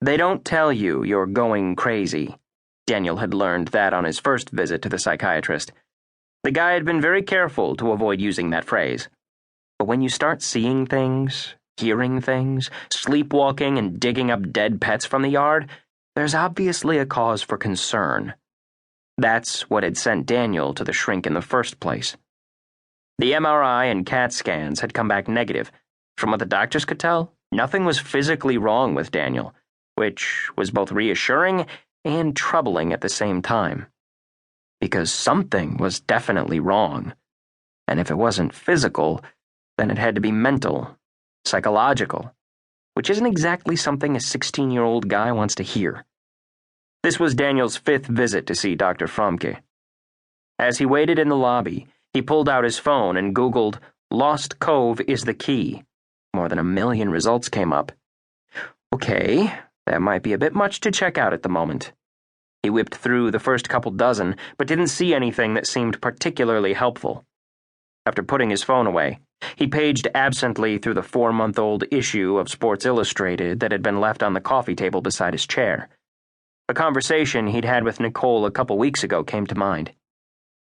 They don't tell you you're going crazy. Daniel had learned that on his first visit to the psychiatrist. The guy had been very careful to avoid using that phrase. But when you start seeing things, hearing things, sleepwalking and digging up dead pets from the yard, there's obviously a cause for concern. That's what had sent Daniel to the shrink in the first place. The MRI and CAT scans had come back negative. From what the doctors could tell, nothing was physically wrong with Daniel, which was both reassuring and troubling at the same time. Because something was definitely wrong. And if it wasn't physical, then it had to be mental, psychological, which isn't exactly something a 16-year-old guy wants to hear. This was Daniel's fifth visit to see Dr. Fromke. As he waited in the lobby, he pulled out his phone and Googled, "Lost Cove is the key." More than 1 million results came up. Okay, that might be a bit much to check out at the moment. He whipped through the first couple dozen, but didn't see anything that seemed particularly helpful. After putting his phone away, he paged absently through the 4-month-old issue of Sports Illustrated that had been left on the coffee table beside his chair. A conversation he'd had with Nicole a couple weeks ago came to mind.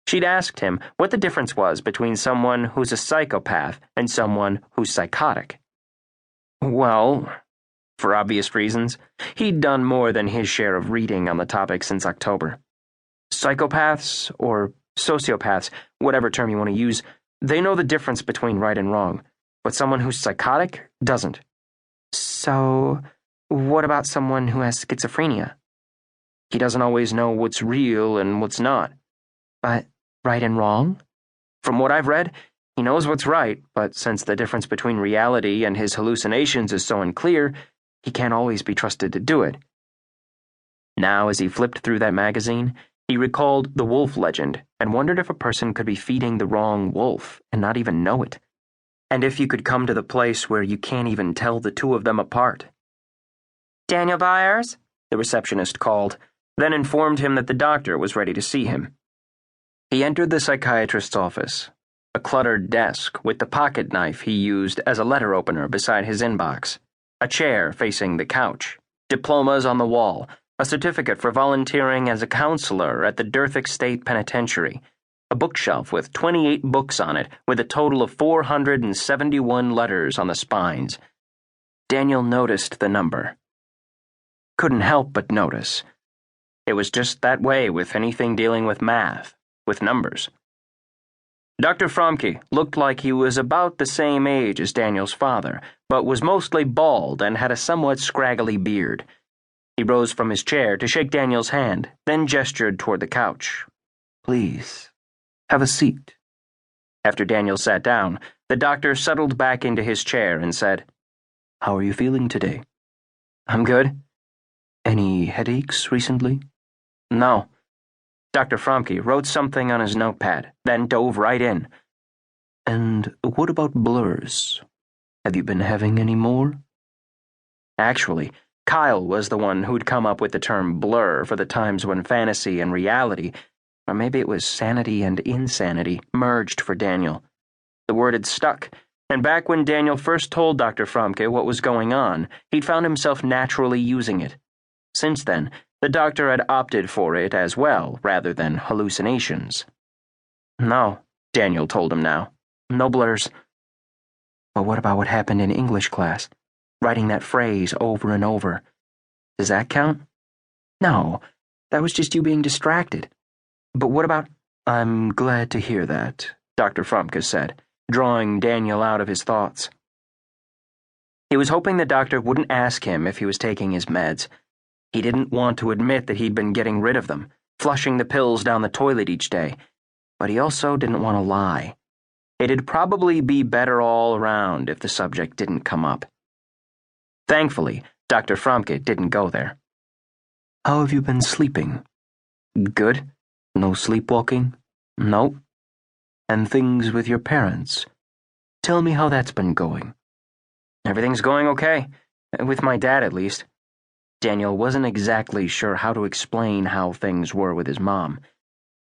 She'd asked him what the difference was between someone who's a psychopath and someone who's psychotic. Well, for obvious reasons, he'd done more than his share of reading on the topic since October. Psychopaths, or sociopaths, whatever term you want to use, they know the difference between right and wrong, but someone who's psychotic doesn't. So, what about someone who has schizophrenia? He doesn't always know what's real and what's not. But right and wrong? From what I've read, he knows what's right, but since the difference between reality and his hallucinations is so unclear, he can't always be trusted to do it. Now, as he flipped through that magazine, he recalled the wolf legend and wondered if a person could be feeding the wrong wolf and not even know it. And if you could come to the place where you can't even tell the two of them apart. "Daniel Byers?" the receptionist called, then informed him that the doctor was ready to see him. He entered the psychiatrist's office, a cluttered desk with the pocket knife he used as a letter opener beside his inbox, a chair facing the couch, diplomas on the wall, a certificate for volunteering as a counselor at the Derthick State Penitentiary, a bookshelf with 28 books on it with a total of 471 letters on the spines. Daniel noticed the number. Couldn't help but notice. It was just that way with anything dealing with math, with numbers. Dr. Fromke looked like he was about the same age as Daniel's father, but was mostly bald and had a somewhat scraggly beard. He rose from his chair to shake Daniel's hand, then gestured toward the couch. "Please, have a seat." After Daniel sat down, the doctor settled back into his chair and said, "How are you feeling today?" "I'm good." "Any headaches recently?" "No." Dr. Fromke wrote something on his notepad, then dove right in. "And what about blurs? Have you been having any more?" Actually, Kyle was the one who'd come up with the term blur for the times when fantasy and reality, or maybe it was sanity and insanity, merged for Daniel. The word had stuck, and back when Daniel first told Dr. Fromke what was going on, he'd found himself naturally using it. Since then, the doctor had opted for it as well, rather than hallucinations. "No," Daniel told him now. "No blurs." "But what about what happened in English class? Writing that phrase over and over. Does that count?" "No, that was just you being distracted." "But what about—" "I'm glad to hear that," Dr. Fromke said, drawing Daniel out of his thoughts. He was hoping the doctor wouldn't ask him if he was taking his meds. He didn't want to admit that he'd been getting rid of them, flushing the pills down the toilet each day, but he also didn't want to lie. It'd probably be better all around if the subject didn't come up. Thankfully, Dr. Fromke didn't go there. "How have you been sleeping?" "Good." "No sleepwalking?" "Nope." "And things with your parents? Tell me how that's been going." "Everything's going okay. With my dad, at least." Daniel wasn't exactly sure how to explain how things were with his mom.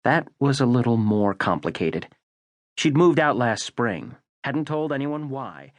That was a little more complicated. She'd moved out last spring, hadn't told anyone why,